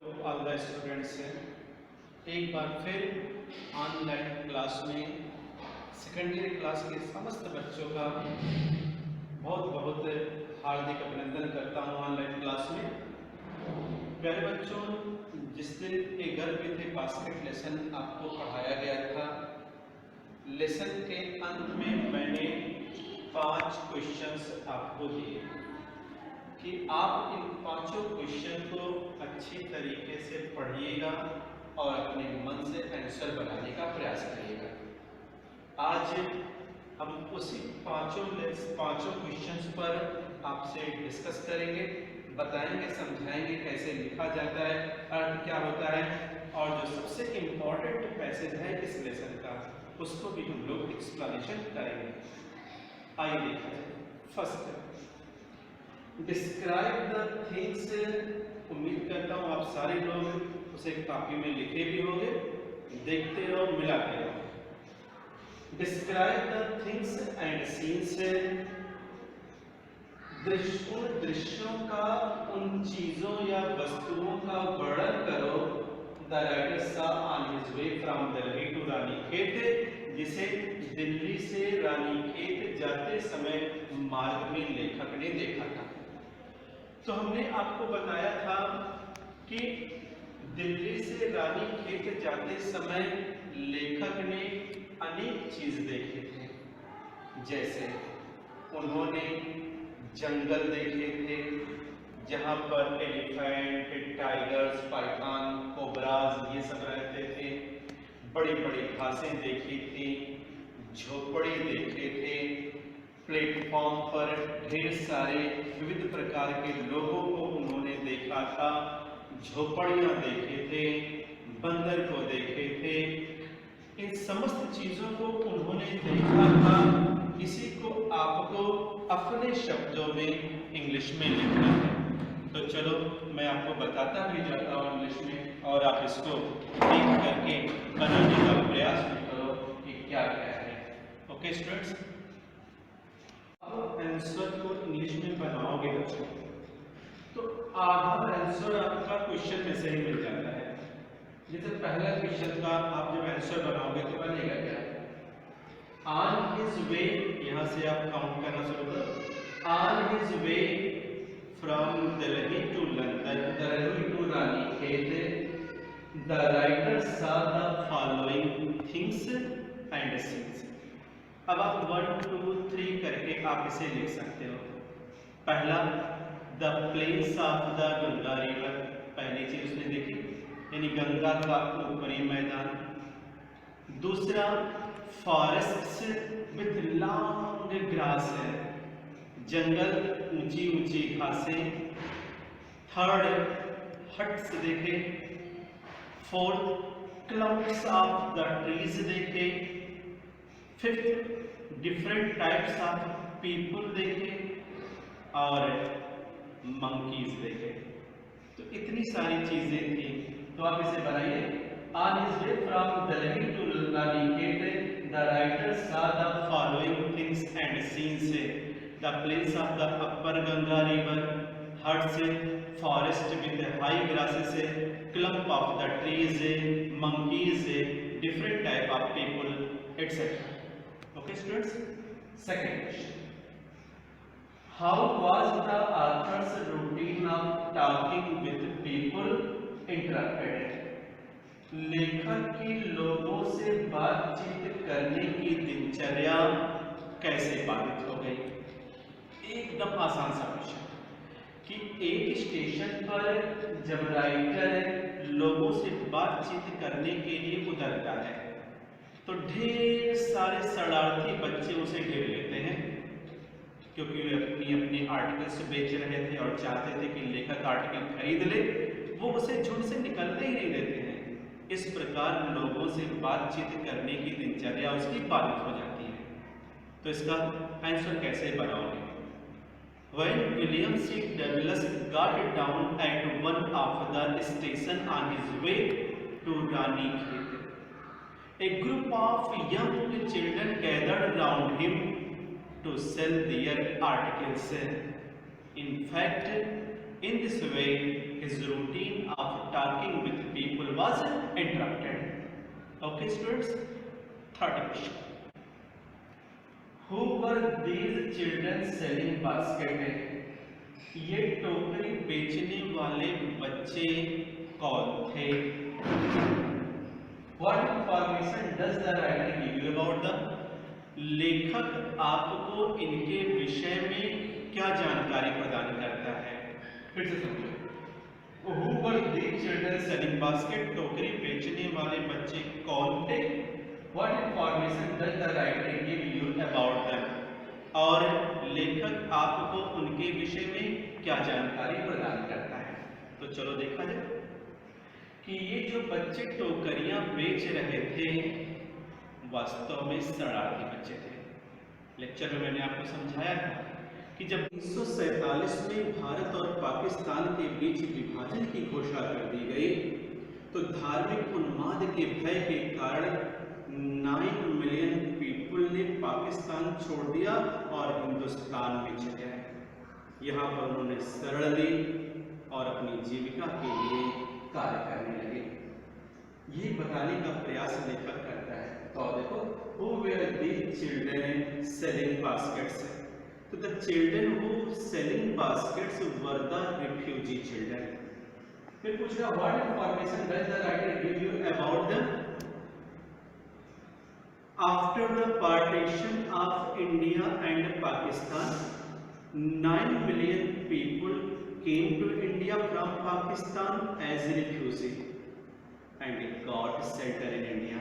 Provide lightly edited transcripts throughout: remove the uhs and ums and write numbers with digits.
All the students एक बार फिर online class में सेकेंडरी क्लास के समस्त बच्चों का बहुत बहुत हार्दिक अभिनंदन करता हूं। ऑनलाइन क्लास में प्यारे बच्चों, जिस दिन एक घर में थे बास्केट लेसन आपको पढ़ाया गया था। लेसन के अंत में मैंने 5 क्वेश्चंस आपको दिए कि आप इन 5 क्वेश्चन को अच्छी तरीके से पढ़िएगा और अपने मन से आंसर बनाने का प्रयास करिएगा। आज हम उसी पांचों क्वेश्चंस पर आपसे डिस्कस करेंगे, बताएंगे, समझाएंगे कैसे लिखा जाता है, अर्थ क्या होता है, और जो सबसे इम्पोर्टेंट पैसेज है इस लेसन का उसको भी हम लोग एक्सप्लेनेशन करेंगे। आइए देखा जाए। First, describe the things. उम्मीद करता हूँ आप सारे लोग उसे कापी में लिखे भी होंगे, देखते रहो, मिलाते रहो। Describe the things and scenes. उन दृश्यों का, उन चीजों या वस्तुओं का वर्णन करो। The writer saw on his way from Delhi to Ranikhet, जिसे दिल्ली से रानीखेत जाते समय मार्ग में लेखक ने देखा था। तो हमने आपको बताया था कि दिल्ली से रानीखेत जाते समय लेखक ने अनेक चीज देखे थे। जैसे उन्होंने जंगल देखे थे जहां पर एलिफेंट, टाइगर्स, पाइथन, कोबराज ये सब रहते थे। बड़ी बड़ी घासें देखी थी, झोपड़ी देखे थे, प्लेटफॉर्म पर ढेर सारे विविध प्रकार के लोगों को उन्होंने देखा था, झोपड़ियां देखे थे, बंदर को देखे थे। इन समस्त चीजों को उन्होंने देखा था। इसी को आपको अपने शब्दों में इंग्लिश में लिखना है। तो चलो मैं आपको बताता भी जाता हूँ इंग्लिश में, और आप इसको देख करके बनाने का प्रयास भी करो कि क्या क्या है। ओके स्टूडेंट्स, आंसर को इंग्लिश में बनाओगे बच्चों तो आधा आंसर आपका क्वेश्चन में से ही मिल जाता है। जैसे पहला क्वेश्चन का आप जब आंसर बनाओगे तो बनेगा क्या? ऑन हिज वे, यहां से आप काउंट करना शुरू करो। On his way from Delhi to London, Delhi to Ranikhet, the writer saw the following things and scenes. अब आप 1 2 3 करके आप इसे लिख सकते हो। पहला, the plains of the Ganga river, पहली चीज उसने देखी, यानी गंगा का ऊपरी मैदान। दूसरा, फॉरेस्ट्स विथ लॉन्ग ग्रास है, जंगल, ऊंची ऊंची घासें। थर्ड, हट्स देखे। Fourth, clouds of the trees देखे। Fifth, different types of people देखे, और मंकीज देखे। तो इतनी सारी चीजें थी। तो आप इसे बनाइए। On his way from Delhi to Ranikhet, the writer saw the following things and scenes. The place of the upper Ganga river, huts, forest with high grasses, clump of the trees, monkeys, different type of people, etcetera. Okay students, second question. How was the author's routine of talking with people interrupted? लेखक की लोगों से बातचीत करने की दिनचर्या कैसे बाधित हो गई? एकदम आसान सा क्वेश्चन कि एक स्टेशन पर जब राइटर लोगों से बातचीत करने के लिए उतरता है तो ढेर सारे शरारती बच्चे उसे घेर लेते हैं, क्योंकि वे अपनी आर्टिकल्स बेच रहे थे और चाहते थे कि लेखक आर्टिकल खरीद ले। वो उसे झुंड से निकलने ही नहीं देते हैं। इस प्रकार लोगों से बातचीत करने की दिनचर्या उसकी बाधित हो जाती है। तो इसका आंसर कैसे बनाओगे? When William C. Douglas got down at one of the station on his way to Ranikhet, a group of young children gathered round him to sell their articles. In fact, in In this way, his routine of talking with people was interrupted. Okay, students. Third question. Who were these children selling basket? ये टोकरी बेचने वाले बच्चे कौन थे? What information does the writer give you about them? लेखक आपको इनके विषय में क्या जानकारी प्रदान करता है? फिर से समझो। Who were these children selling basket? टोकरी बेचने वाले बच्चे कौन थे? What information does the writer give you about them? और लेखक आपको उनके विषय में क्या जानकारी प्रदान करता है? तो चलो देखा जाए कि ये जो बच्चे टोकरियां बेच रहे थे वास्तव में शरारती बच्चे थे। लेक्चर में मैंने आपको समझाया था कि जब 1947 में भारत और पाकिस्तान के बीच विभाजन की घोषणा कर दी गई तो धार्मिक उन्माद के भय के कारण 9 मिलियन पीपल ने पाकिस्तान छोड़ दिया और हिंदुस्तान में चले आए। यहाँ पर उन्होंने शरण ली और अपनी जीविका के लिए कार्य करने लगे। ये बताने का प्रयास लेखक करता है। तो देखो, who were these children selling baskets? तो the children who selling baskets were the refugee children. फिर पूछ रहा, what information does the writer give you about them? After the partition of India and Pakistan, 9 million people came to India from Pakistan as refugees and got settled in India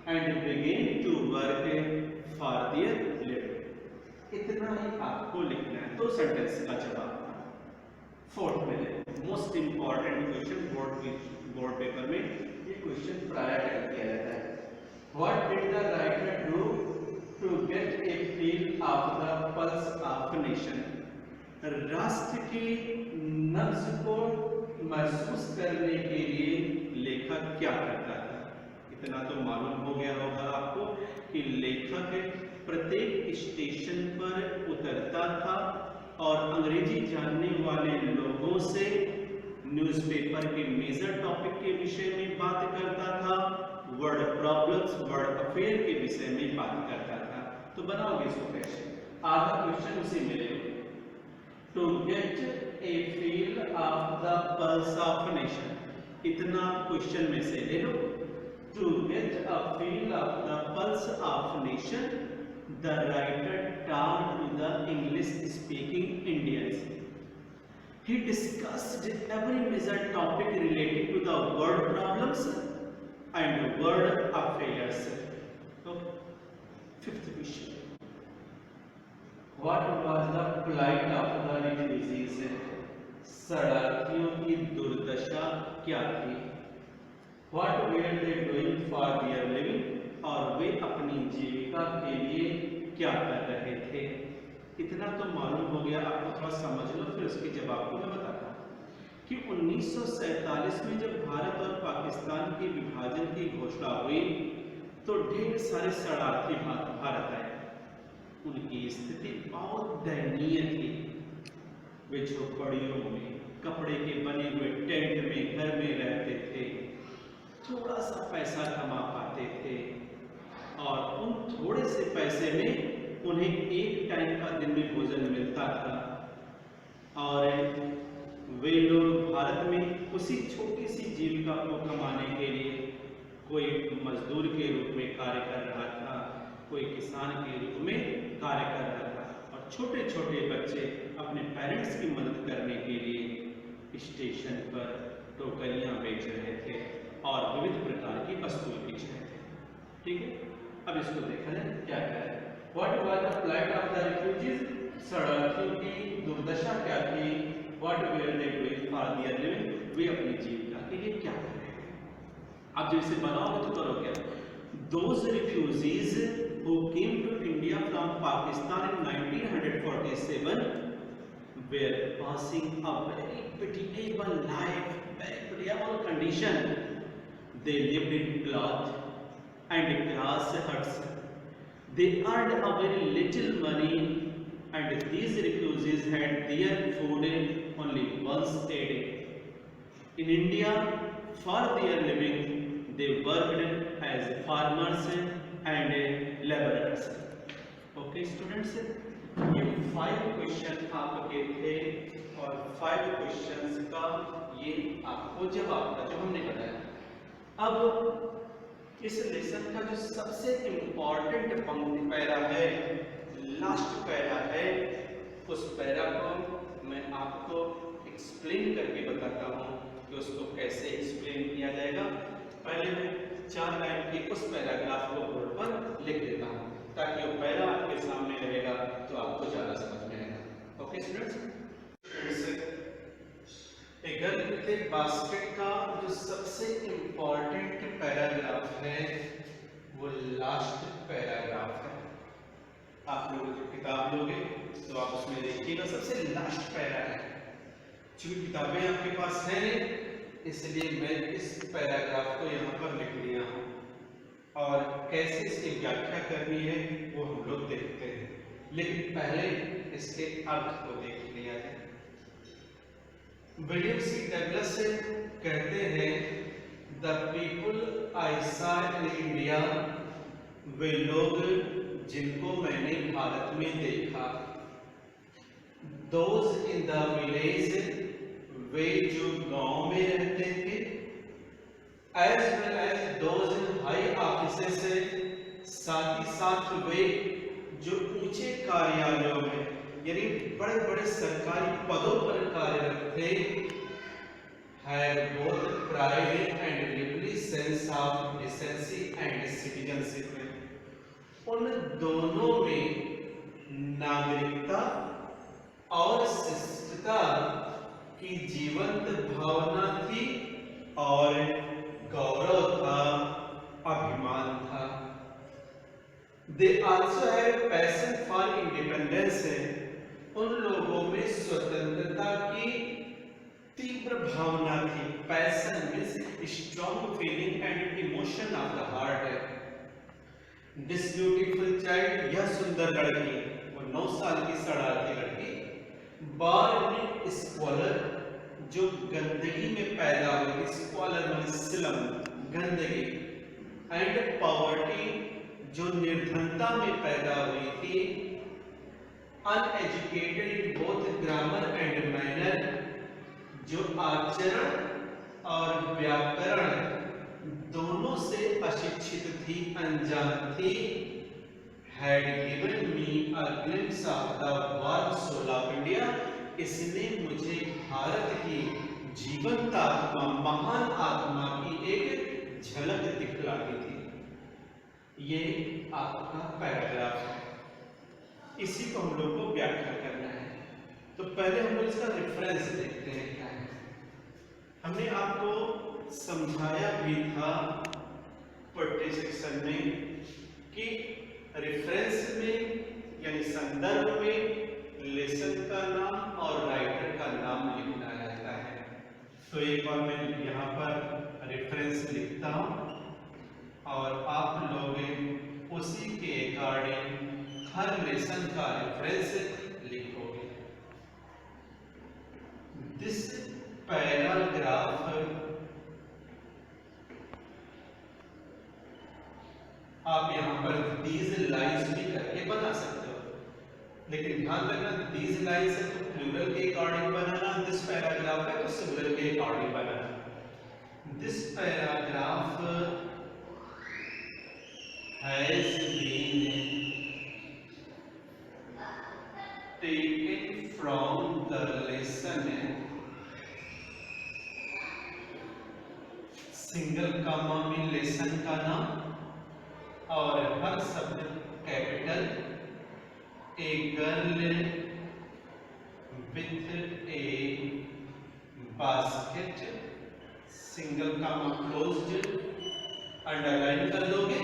and began to work for their living. इतना ही आपको लिखना है। 2 sentence का जवाब। Fourth में most important question board paper में ये question प्राय अटेम्प्ट किया जाता है। What did the writer do to get a feel of the pulse of nation? राष्ट्र की नब्ज को महसूस करने के लिए लेखक क्या करता था? इतना तो मालूम हो गया होगा आपको कि लेखक प्रत्येक स्टेशन पर उतरता था और अंग्रेजी जानने वाले लोगों से न्यूज़पेपर के मेजर टॉपिक के विषय में बात करता था, वर्ड प्रॉब्लम्स, वर्ड अफेयर के विषय में बात करता था। तो बनाओगे इसको कैसे? आधा क्वेश्चन उसी में ले लो। To get a feel of the pulse of nation, इतना क्वेश्चन में से ले लो। To get a feel of the pulse of nation, the writer turned to the English speaking Indians. He discussed every major topic related to the world problems and world affairs. Okay. Fifth question. What was the plight of the refugees? शरणार्थियों की दुर्दशा क्या थी? What were they doing for their living? और वे अपनी जीविका के लिए क्या कर रहे थे? इतना तो मालूम हो गया आपको, थोड़ा समझ लो फिर उसके जवाब को मैं बताता हूँ कि 1947 में जब भारत और पाकिस्तान के विभाजन की घोषणा हुई तो ढेर सारे शरणार्थी भारत आए। उनकी स्थिति बहुत दयनीय थी। वे झोपड़ियों में, कपड़े के बने हुए टेंट में, घर में रहते थे, थोड़ा सा पैसा कमा पाते थे और उन थोड़े से पैसे में उन्हें एक टाइम का दिन में भोजन मिलता था और वे लोग भारत में उसी छोटी सी जीविका को कमाने के लिए कोई मजदूर के रूप में कार्य कर रहा था, कोई किसान के रूप में कार्य कर रहा था और छोटे छोटे बच्चे अपने पेरेंट्स की मदद करने के लिए स्टेशन पर टोकरियां बेच रहे थे और विविध प्रकार की वस्तुएं बेच रहे थे। ठीक है, अब इसको देखा जाए क्या क्या है। What was the plight of the refugees? शरणार्थियों की दुर्दशा क्या थी? What were they doing for their living? वे अपनी जीविका के लिए क्या कर रहे थे? अब जब इसे बनाओगे तो करो क्या? Those refugees who came to India from Pakistan in 1947 were passing a very pitiable life, very pitiable condition. They lived in cloth and grass huts. They earned a very little money and these refugees had their food only once In India, for their living, they worked as farmers and laborers. Okay, students, ये 5 question आपके थे और 5 questions का ये आपको जवाब था जो हमने बताया। अब इस लेसन का जो सबसे इम्पोर्टेंट पंक्ति पैरा है, लास्ट पैरा है, उस पैरा को मैं आपको एक्सप्लेन करके बताता हूँ कि उसको कैसे एक्सप्लेन किया जाएगा। पहले मैं 4 लाइन के उस पैराग्राफ को बोर्ड पर लिख देता हूँ ताकि वो पैरा आपके सामने रहेगा तो आपको ज्यादा समझ में आएगा। Okay students, a girl with A basket का जो सबसे इम्पोर्टेंट पैराग्राफ है वो लास्ट पैराग्राफ है। आप लोग जो किताब लोगे तो आप उसमें देखिएगा सबसे लास्ट पैरा है। चूंकि किताबें आपके पास हैं इसलिए मैं इस पैराग्राफ को यहाँ पर लिख लिया हूँ और कैसे इसकी व्याख्या करनी है वो हम लोग देखते हैं, लेकिन पहले इसके अर्थ को देख लिया जाए। विलियम सी डगलस कहते हैं the people I saw in India, वे लोग जिनको मैंने भारत में देखा, दोज इन द विलेज, वे जो गांव में रहते थे, as well as those in high offices, साथ ही साथ वे जो ऊंचे कार्यालयों में यानी बड़े बड़े सरकारी पदों पर कार्यरत थे, had both pride and liberal sense of decency and citizenship. उन दोनों में नागरिकता और शिष्टता की जीवंत भावना थी और गौरव था, अभिमान था। They also had passion for independence, उन लोगों में स्वतंत्रता की तीव्र भावना थी। Passion means strong feeling and emotion of the heart. This beautiful child, यह सुंदर लड़की, वो 9 साल की शरारती लड़की, बॉर्न स्कॉलर, जो गंदगी में पैदा हुई, स्कॉलर मीन्स स्लम, गंदगी, एंड पॉवर्टी, जो निर्धनता में पैदा हुई थी, uneducated in both grammar and manner, जो आचरण और व्याकरण दोनों से अशिक्षित थी, अनजान थी, had given me a glimpse of the warm soul of India, इसने मुझे भारत की जीवंत आत्मा, महान आत्मा की एक झलक दिखला दी थी। ये आपका पैराग्राफ है, इसी को हम लोग को व्याख्या करना है। तो पहले हम लोग इसका रेफरेंस देखते हैं क्या है। हमने आपको समझाया भी था पढ़ते सेक्शन में कि रेफरेंस में यानी संदर्भ में लेसन का नाम और राइटर का नाम लिखना रहता है। तो एक बार मैं यहाँ पर रेफरेंस लिखता हूँ और आप लोग उसी के अकॉर्डिंग हर लेसन का रेफरेंस लिखोगे। दिस पैराग्राफ आप यहाँ पर these lines भी करके बना सकते हो, लेकिन ध्यान रखना these lines है तो प्लूरल के अकॉर्डिंग बनाना, दिस पैराग्राफ है तो सिंगुलर के according banana. This paragraph has been taken from the lesson, single comma में लेसन का नाम और हर शब्द capital, a girl with A basket, single comma closed, underline कर दोगे,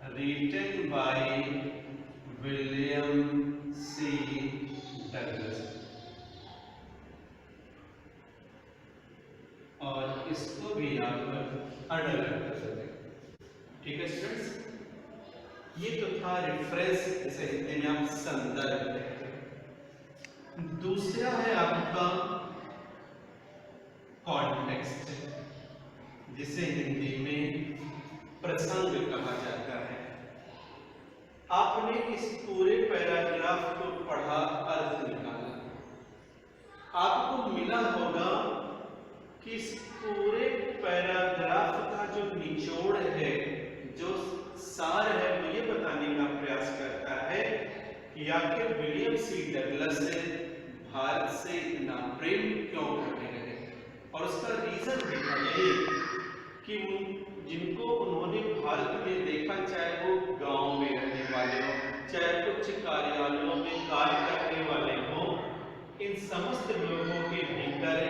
written by William C. Douglas। और इसको भी यहाँ पर अंडरलाइन कर सकते हैं। ठीक है स्टूडेंट्स, ये तो था रेफरेंस, जैसे हिंदी में आप संदर्भ है। दूसरा है आपका कॉन्टेक्स्ट, जिसे हिंदी में प्रसंग कहा जाता है। आपने इस पूरे पैराग्राफ को पढ़ा, अर्थ निकाला, आपको मिला होगा कि इस पूरे पैराग्राफ का जो निचोड़ है, जो सार है, वो ये बताने का प्रयास करता है कि आखिर विलियम सी डगलस भारत से इतना प्रेम क्यों करने लगे। और उसका रीजन देखा यही कि जिनको उन्होंने भारत में देखा, चाहे वो गांव में रहने वाले हो, चाहे उच्च कार्यालयों में कार्य करने वाले हो, इन समस्त लोगों के भीतर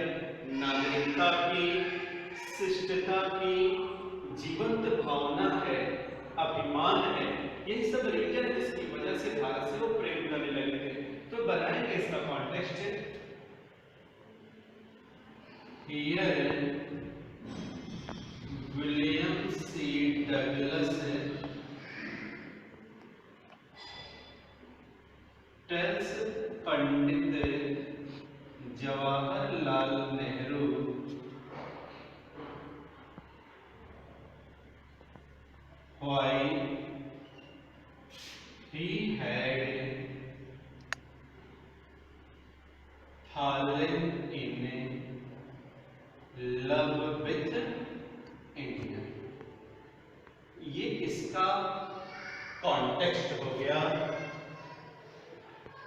नागरिकता की, शिष्टता की जीवंत भावना है, अभिमान है। यही सब रीजन है जिसकी वजह से भारत से वो प्रेम करने लगे थे। तो बनाएंगे इसका context. Here William C Douglas tells Pandit Jawaharlal Nehru why he had fallen in love with India। ये इसका कॉन्टेक्स्ट हो गया।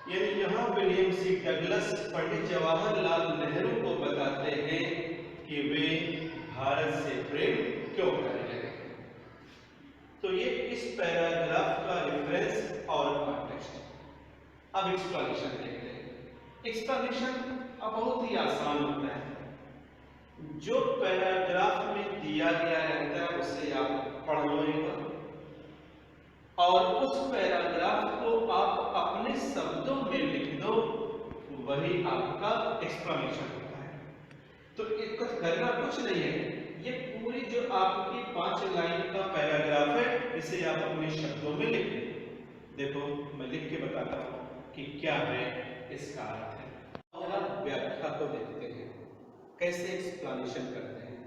यानी यहां विलियम सी डगलस पंडित जवाहरलाल नेहरू को बताते हैं कि वे भारत से प्रेम क्यों करने लगे। तो ये इस पैराग्राफ का रेफरेंस और कॉन्टेक्स्ट। अब एक्सप्लेनेशन देखते हैं। एक्सप्लेनेशन अब बहुत ही आसान होता है। जो पैराग्राफ में दिया गया रहता है उसे आप पढ़ लो एक बार, और उस पैराग्राफ को आप अपने शब्दों में लिख दो, वही आपका एक्सप्लेनेशन होता है। तो इसको करना कुछ नहीं है, ये पूरी जो आपकी 5 लाइन का पैराग्राफ है, इसे आप अपने शब्दों में लिख दें। देखो मैं लिख के बताता हूं कि क्या है इसका अर्थ है। और आप व्याख्या को देखते हैं, कैसे एक्सप्लेनेशन करते हैं।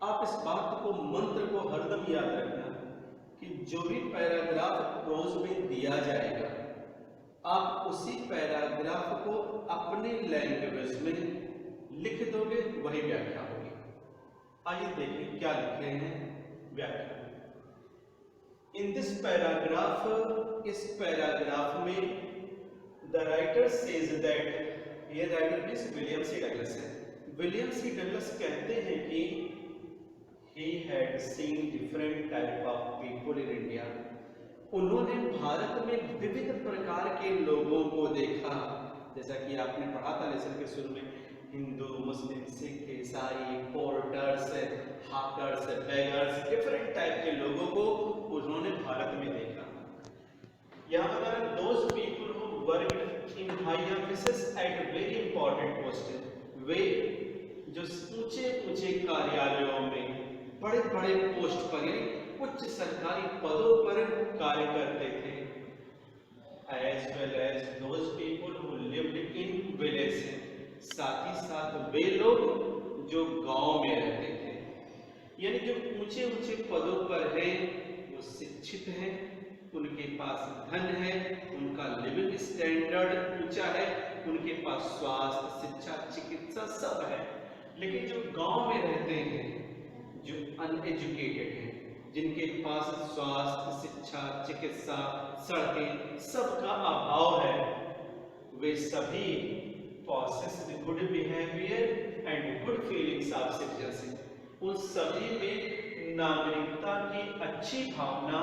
आप इस बात को, मंत्र को हरदम याद रखना कि जो भी पैराग्राफ प्रोज में दिया जाएगा, आप उसी पैराग्राफ को अपने लैंग्वेज में लिख दोगे, वही व्याख्या होगी। आइए देखें क्या लिखे हैं व्याख्या। इन दिस पैराग्राफ, इस पैराग्राफ में द राइटर सेज दैट, ये writer means William C Douglas है। विलियम सी डगलस कहते हैं कि he had seen different type of people in India। उन्होंने भारत में विविध प्रकार के लोगों को देखा। जैसा कि आपने पढ़ा था लेसन के शुरू में, हिंदू, मुस्लिम, सिख, ईसाई, porters, hawkers, beggars, different type के लोगों को उन्होंने भारत में देखा। यहाँ पर those people who worked in high offices at very important posts, वे जो ऊंचे ऊंचे कार्यालयों में, बड़े बड़े पोस्ट पर, उच्च सरकारी पदों पर कार्य करते थे। As well as those people who lived in villages, साथ ही साथ वे लोग जो गांव में रहते थे। यानी जो ऊंचे ऊंचे पदों पर हैं, वो शिक्षित हैं, उनके पास धन है, उनका लिविंग स्टैंडर्ड ऊंचा है, उनके पास स्वास्थ्य, शिक्षा, चिकित्सा सब है। लेकिन जो गांव में रहते हैं, जो अनएजुकेटेड हैं, जिनके पास स्वास्थ्य, शिक्षा, चिकित्सा, सड़कें सबका अभाव है, वे सभी possessed good behaviour and good feelings of citizenship. उन सभी में नागरिकता की अच्छी भावना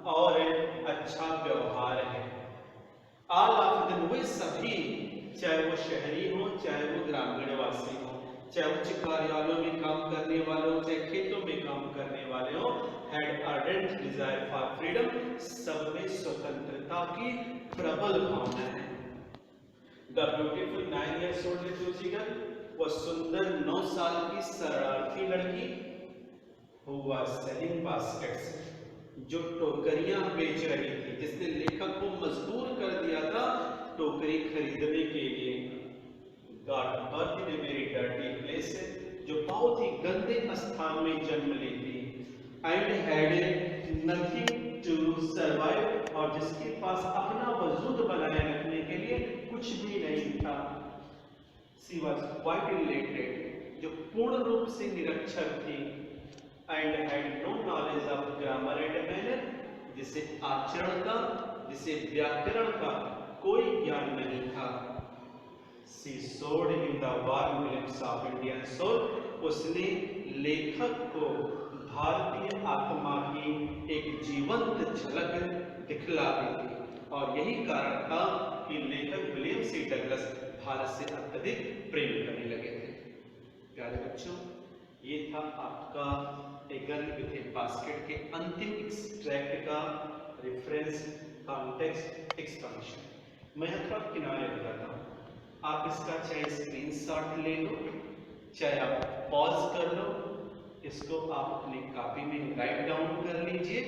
और अच्छा व्यवहार है। ऑल ऑफ देम, वे सभी, चाहे वो शहरी हो, चाहे वो ग्रामीण वासी हो, चाहे उच्च कार्यालयों में काम करने वाले हो, चाहे खेतों में काम करने वाले हो, had ardent desire for freedom, सब में स्वतंत्रता की प्रबल भावना है। The beautiful 9 years old little girl, वह सुंदर 9 साल की शरणार्थी लड़की, who was selling baskets, जो टोकरियां बेच रही थी, जिसने लेखक को मजबूर कर दिया था टोकरी खरीदने के लिए। Got birth in a very dirty place, जो बहुत ही गंदे स्थान में जन्म ली थी, and had nothing to survive, और जिसके पास अपना वजूद बनाए रखने के लिए कुछ भी नहीं था। शी वॉज क्वाइट इलिटरेट, जो पूर्ण रूप से निरक्षर थी, and had no knowledge of grammar and manner, जिसे आचरण का, जिसे व्याकरण का कोई ज्ञान नहीं था। She showed him the warm glimpse of Indian soul, उसने लेखक को भारतीय आत्मा की एक जीवंत झलक दिखला दी थी, और यही कारण था कि लेखक विलियम सी डगलस भारत से अत्यधिक प्रेम करने लगे थे। प्यारे बच्चों, ये था आपका a girl with A basket के अंतिम एक्सट्रैक्ट का रेफरेंस, कॉन्टेक्स्ट, एक्सपेंशन। मैं थोड़ा किनारे बताता हूँ, आप इसका चाहे स्क्रीनशॉट ले लो, चाहे आप पॉज कर लो, इसको आप अपनी कॉपी में राइट डाउन कर लीजिए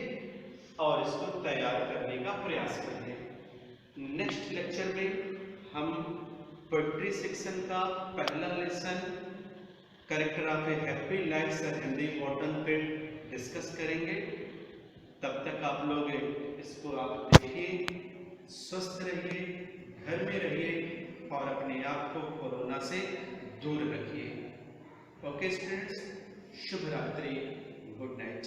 और इसको तैयार करने का प्रयास करिए। नेक्स्ट लेक्चर में हम पोएट्री सेक्शन का पहला lesson character of a happy life sir Henry Wotton पे डिस्कस करेंगे। तब तक आप लोग इसको आप देखिए, स्वस्थ रहिए, घर में रहिए और अपने आप को कोरोना से दूर रखिए। ओके स्टूडेंट्स, शुभ रात्रि, गुड नाइट।